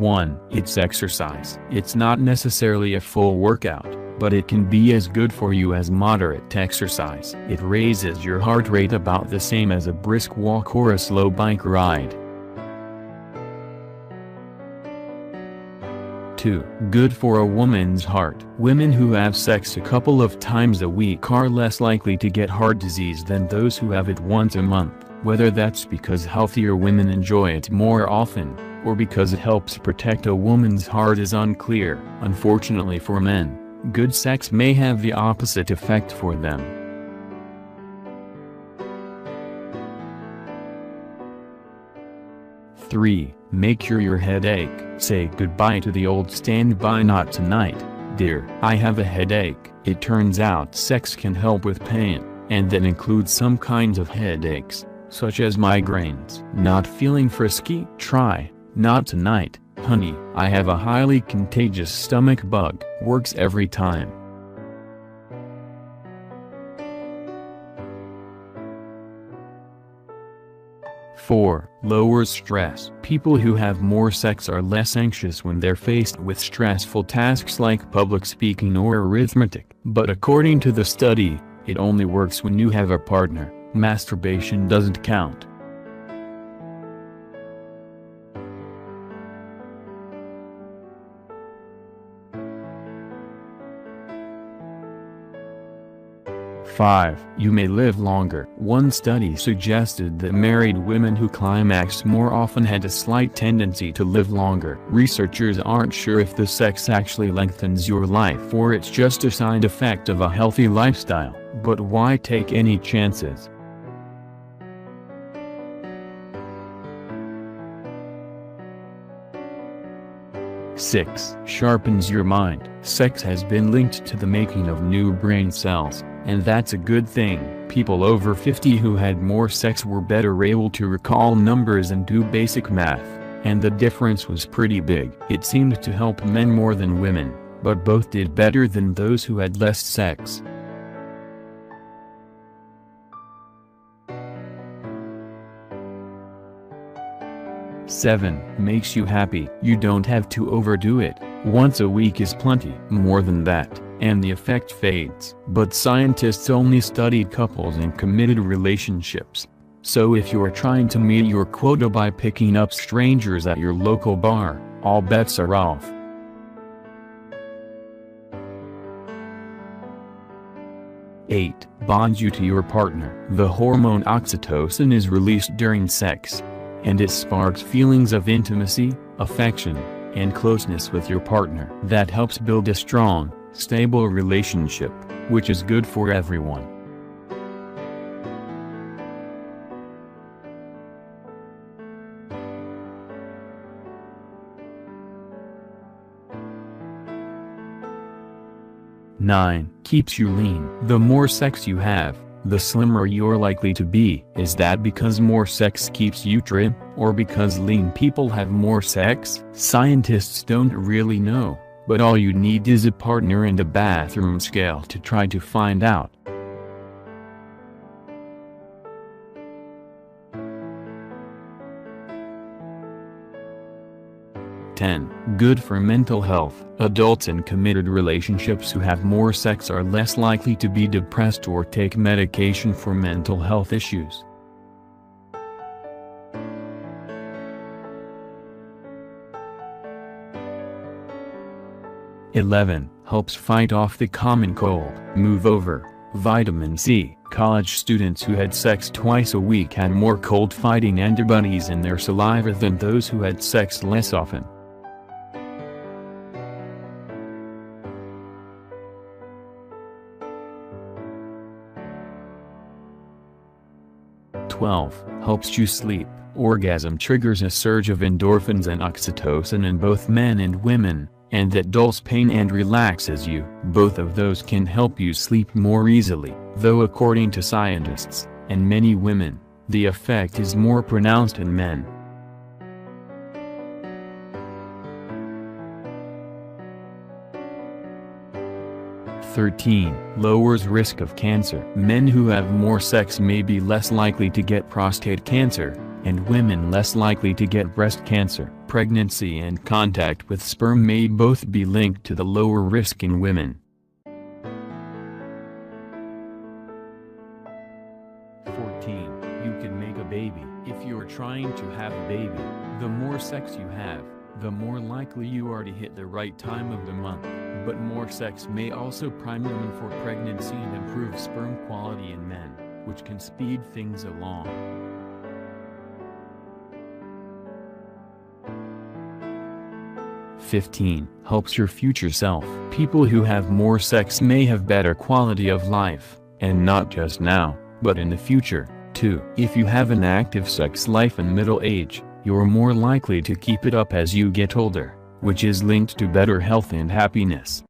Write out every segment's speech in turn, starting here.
1. It's exercise. It's not necessarily a full workout, but it can be as good for you as moderate exercise. It raises your heart rate about the same as a brisk walk or a slow bike ride. 2. Good for a woman's heart. Women who have sex a couple of times a week are less likely to get heart disease than those who have it once a month. Whether that's because healthier women enjoy it more often, or because it helps protect a woman's heart is unclear. Unfortunately for men, good sex may have the opposite effect for them. 3. Make cure your headache. Say goodbye to the old standby "not tonight, dear, I have a headache." It turns out sex can help with pain, and that includes some kinds of headaches, such as migraines. Not feeling frisky? Try "not tonight, honey, I have a highly contagious stomach bug." Works every time. 4. Lowers stress. People who have more sex are less anxious when they're faced with stressful tasks like public speaking or arithmetic. But according to the study, it only works when you have a partner. Masturbation doesn't count. 5. You may live longer. One study suggested that married women who climaxed more often had a slight tendency to live longer. Researchers aren't sure if the sex actually lengthens your life or it's just a side effect of a healthy lifestyle, but why take any chances? 6. Sharpens your mind. Sex has been linked to the making of new brain cells, and that's a good thing. People over 50 who had more sex were better able to recall numbers and do basic math, and the difference was pretty big. It seemed to help men more than women, but both did better than those who had less sex. 7. Makes you happy. You don't have to overdo it. Once a week is plenty. More than that, and the effect fades. But scientists only studied couples in committed relationships. So if you're trying to meet your quota by picking up strangers at your local bar, all bets are off. 8. Bonds you to your partner. The hormone oxytocin is released during sex, and it sparks feelings of intimacy, affection, and closeness with your partner. That helps build a strong, stable relationship, which is good for everyone. Nine. Keeps you lean. The more sex you have, the slimmer you're likely to be. Is that because more sex keeps you trim, or because lean people have more sex? Scientists don't really know, but all you need is a partner and a bathroom scale to try to find out. 10. Good for mental health. Adults in committed relationships who have more sex are less likely to be depressed or take medication for mental health issues. 11. Helps fight off the common cold. Move over. Vitamin C. College students who had sex twice a week had more cold-fighting antibodies in their saliva than those who had sex less often. 12. Helps you sleep. Orgasm triggers a surge of endorphins and oxytocin in both men and women, and that dulls pain and relaxes you. Both of those can help you sleep more easily, though according to scientists, and many women, the effect is more pronounced in men. 13. Lowers risk of cancer. Men who have more sex may be less likely to get prostate cancer, and women less likely to get breast cancer. Pregnancy and contact with sperm may both be linked to the lower risk in women. 14. You can make a baby. If you're trying to have a baby, the more sex you have, the more likely you are to hit the right time of the month. But more sex may also prime women for pregnancy and improve sperm quality in men, which can speed things along. 15. Helps your future self. People who have more sex may have better quality of life, and not just now, but in the future, too. If you have an active sex life in middle age, you're more likely to keep it up as you get older, which is linked to better health and happiness.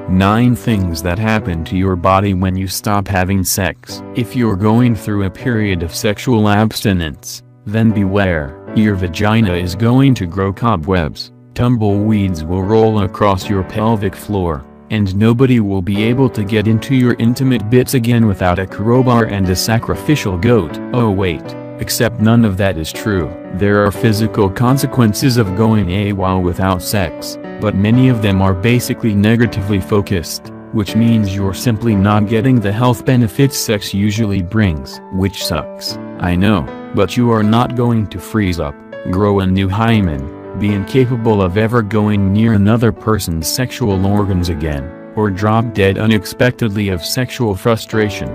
9 things that happen to your body when you stop having sex. If you're going through a period of sexual abstinence, then beware, your vagina is going to grow cobwebs, tumbleweeds will roll across your pelvic floor, and nobody will be able to get into your intimate bits again without a crowbar and a sacrificial goat. Oh wait, except none of that is true. There are physical consequences of going AWOL without sex, but many of them are basically negatively focused, which means you're simply not getting the health benefits sex usually brings. Which sucks, I know, but you are not going to freeze up, grow a new hymen, be incapable of ever going near another person's sexual organs again, or drop dead unexpectedly of sexual frustration.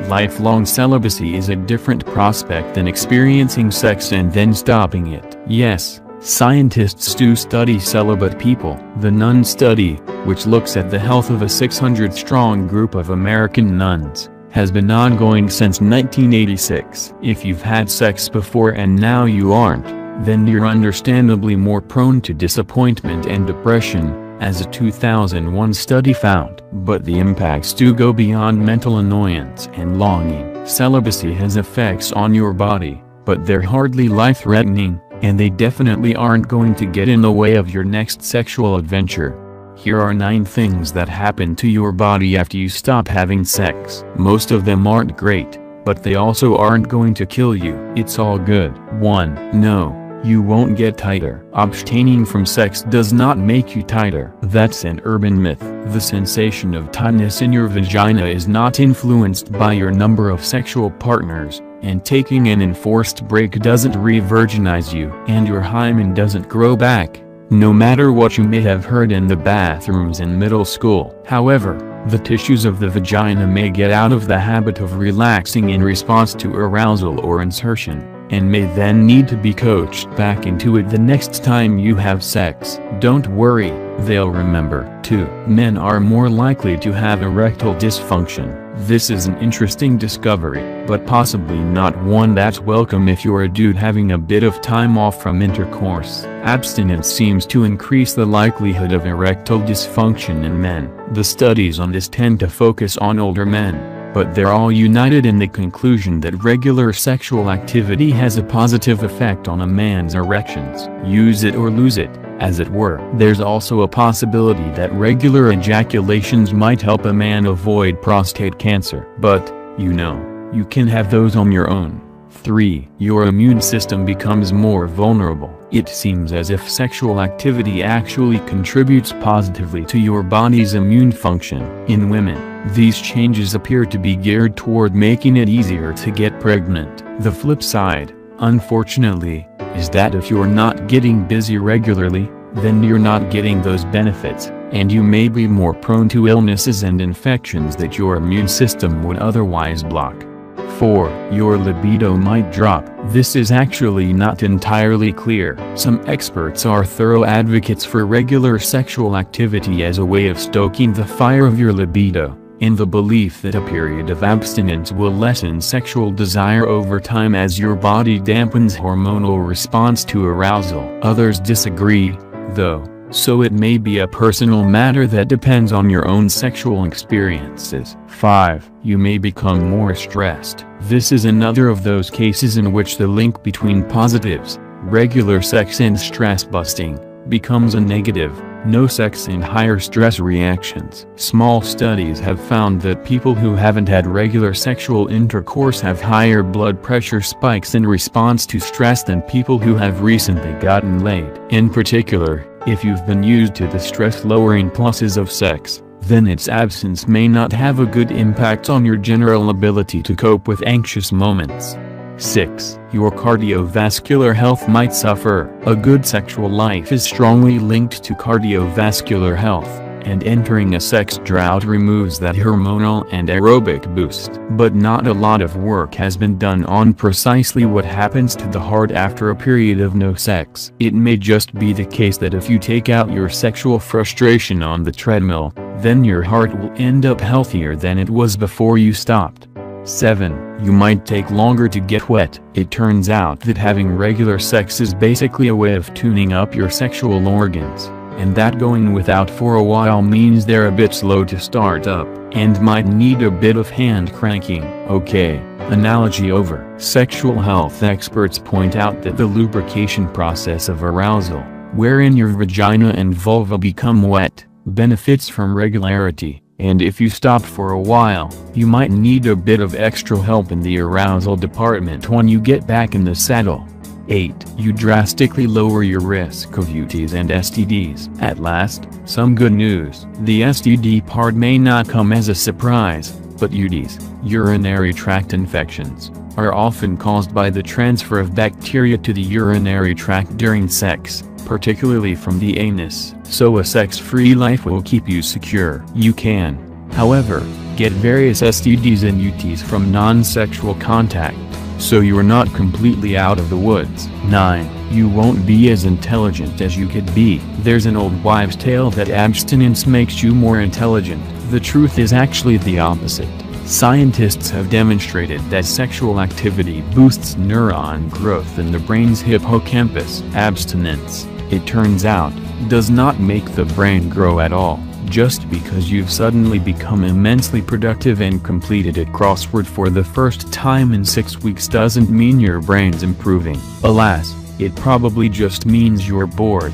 Lifelong celibacy is a different prospect than experiencing sex and then stopping it. Yes, scientists do study celibate people. The Nun Study, which looks at the health of a 600-strong group of American nuns, has been ongoing since 1986. If you've had sex before and now you aren't, then you're understandably more prone to disappointment and depression, as a 2001 study found. But the impacts do go beyond mental annoyance and longing. Celibacy has effects on your body, but they're hardly life-threatening, and they definitely aren't going to get in the way of your next sexual adventure. Here are 9 things that happen to your body after you stop having sex. Most of them aren't great, but they also aren't going to kill you. It's all good. 1. No. You won't get tighter. Abstaining from sex does not make you tighter. That's an urban myth. The sensation of tightness in your vagina is not influenced by your number of sexual partners, and taking an enforced break doesn't re-virginize you, and your hymen doesn't grow back, no matter what you may have heard in the bathrooms in middle school. However, the tissues of the vagina may get out of the habit of relaxing in response to arousal or insertion, and may then need to be coached back into it the next time you have sex. Don't worry, they'll remember. 2. Men are more likely to have erectile dysfunction. This is an interesting discovery, but possibly not one that's welcome if you're a dude having a bit of time off from intercourse. Abstinence seems to increase the likelihood of erectile dysfunction in men. The studies on this tend to focus on older men, but they're all united in the conclusion that regular sexual activity has a positive effect on a man's erections. Use it or lose it, as it were. There's also a possibility that regular ejaculations might help a man avoid prostate cancer. But, you can have those on your own. 3. Your immune system becomes more vulnerable. It seems as if sexual activity actually contributes positively to your body's immune function. In women, these changes appear to be geared toward making it easier to get pregnant. The flip side, unfortunately, is that if you're not getting busy regularly, then you're not getting those benefits, and you may be more prone to illnesses and infections that your immune system would otherwise block. 4. Your libido might drop. This is actually not entirely clear. Some experts are thorough advocates for regular sexual activity as a way of stoking the fire of your libido, in the belief that a period of abstinence will lessen sexual desire over time as your body dampens hormonal response to arousal. Others disagree, though, so it may be a personal matter that depends on your own sexual experiences. 5. You may become more stressed. This is another of those cases in which the link between positives, regular sex and stress busting, becomes a negative, No sex and higher stress reactions. Small studies have found that people who haven't had regular sexual intercourse have higher blood pressure spikes in response to stress than people who have recently gotten laid. In particular, if you've been used to the stress-lowering pluses of sex, then its absence may not have a good impact on your general ability to cope with anxious moments. 6. Your cardiovascular health might suffer. A good sexual life is strongly linked to cardiovascular health, and entering a sex drought removes that hormonal and aerobic boost. But not a lot of work has been done on precisely what happens to the heart after a period of no sex. It may just be the case that if you take out your sexual frustration on the treadmill, then your heart will end up healthier than it was before you stopped. 7. You might take longer to get wet. It turns out that having regular sex is basically a way of tuning up your sexual organs, and that going without for a while means they're a bit slow to start up, and might need a bit of hand cranking. Okay, analogy over. Sexual health experts point out that the lubrication process of arousal, wherein your vagina and vulva become wet, benefits from regularity. And if you stop for a while, you might need a bit of extra help in the arousal department when you get back in the saddle. 8. You drastically lower your risk of UTIs and STDs. At last, some good news. The STD part may not come as a surprise, but UTIs, urinary tract infections, are often caused by the transfer of bacteria to the urinary tract during sex, particularly from the anus. So a sex-free life will keep you secure. You can, however, get various STDs and UTIs from non-sexual contact, so you're not completely out of the woods. 9. You won't be as intelligent as you could be. There's an old wives' tale that abstinence makes you more intelligent. The truth is actually the opposite. Scientists have demonstrated that sexual activity boosts neuron growth in the brain's hippocampus. Abstinence, it turns out, does not make the brain grow at all. Just because you've suddenly become immensely productive and completed a crossword for the first time in 6 weeks doesn't mean your brain's improving. Alas, it probably just means you're bored.